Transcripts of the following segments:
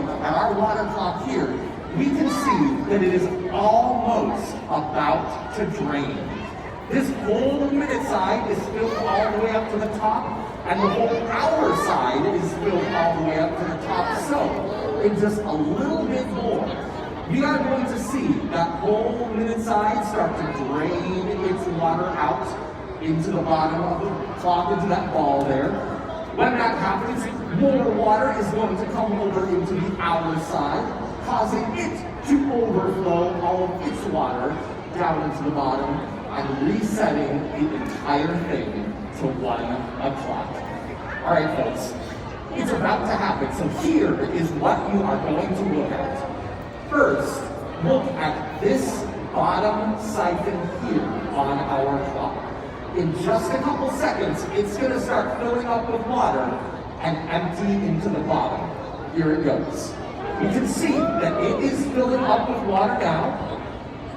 look at our water clock here, we can see that it is almost about to drain. This whole minute side is filled all the way up to the top, and the whole hour side is filled all the way up to the top. So, in just a little bit more, we are going to see that whole minute side start to drain its water out into the bottom of the clock, into that ball there. When that happens, more water is going to come over into the hour side, causing it to overflow all of its water down into the bottom and resetting the entire thing to 1 o'clock. All right, folks, it's about to happen. So here is what you are going to look at. First, look at this bottom siphon here on our clock. In just a couple seconds, it's going to start filling up with water and empty into the bottom. Here it goes. You can see that it is filling up with water now.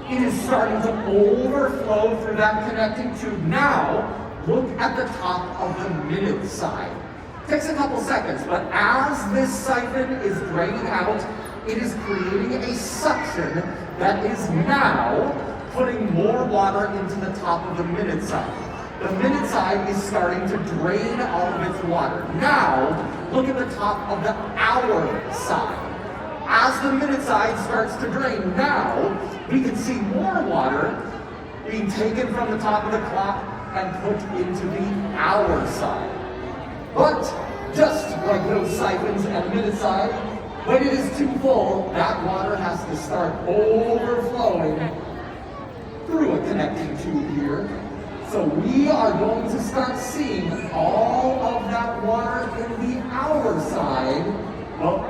It is starting to overflow through that connecting tube. Now, look at the top of the minute side. Takes a couple seconds, but as this siphon is draining out, it is creating a suction that is now putting more water into the top of the minute side. The minute side is starting to drain all of its water. Now, look at the top of the hour side. As the minute side starts to drain, now we can see more water being taken from the top of the clock and put into the hour side. But just like those siphons and minute side, when it is too full, that water has to start overflowing through a connecting tube here. So we are going to start seeing all of that water in the hour side. Well,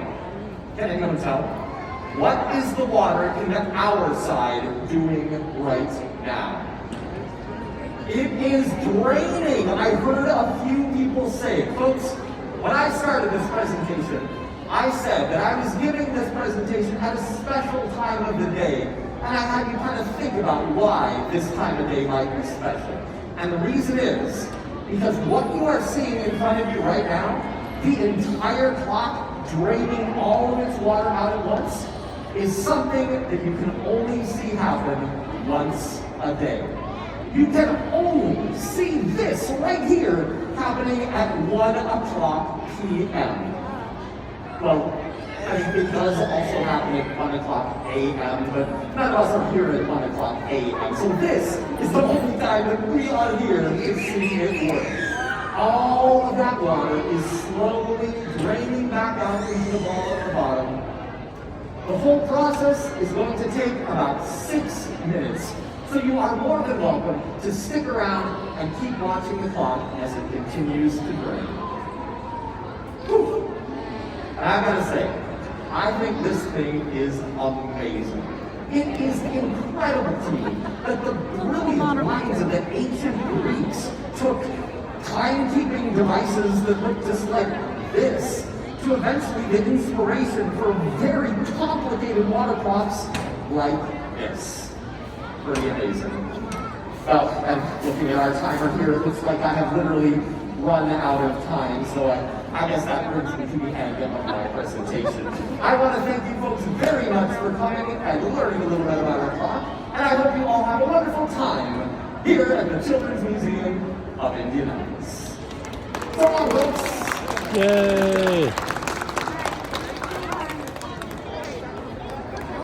can anyone tell? What is the water in the hour side doing right now? It is draining. I heard a few people say, folks, when I started this presentation, I said that I was giving this presentation at a special time of the day, and I had you kind of think about why this time of day might be special. And the reason is, because what you are seeing in front of you right now, the entire clock draining all of its water out at once, is something that you can only see happen once a day. You can only see this right here happening at 1 o'clock p.m. Well, I mean, it does also happen at 1 o'clock a.m., but none of us are here at 1 o'clock a.m. So this is the only time that we are here to see it work. All of that water is slowly draining back out into the ball at the bottom. The whole process is going to take about 6 minutes. So you are more than welcome to stick around and keep watching the clock as it continues to drain. Whew. And I've got to say, I think this thing is amazing. It is incredible to me that the brilliant minds of the ancient Greeks took timekeeping devices that look just like this to eventually get inspiration for very complicated water clocks like this. Pretty amazing. Well, and looking at our timer here, it looks like I have literally run out of time, so I guess that brings me to the end of my presentation. I want to thank you folks very much for coming and learning a little bit about our clock, and I hope you all have a wonderful time here at the Children's Museum of Indianapolis. So long, folks! Yay!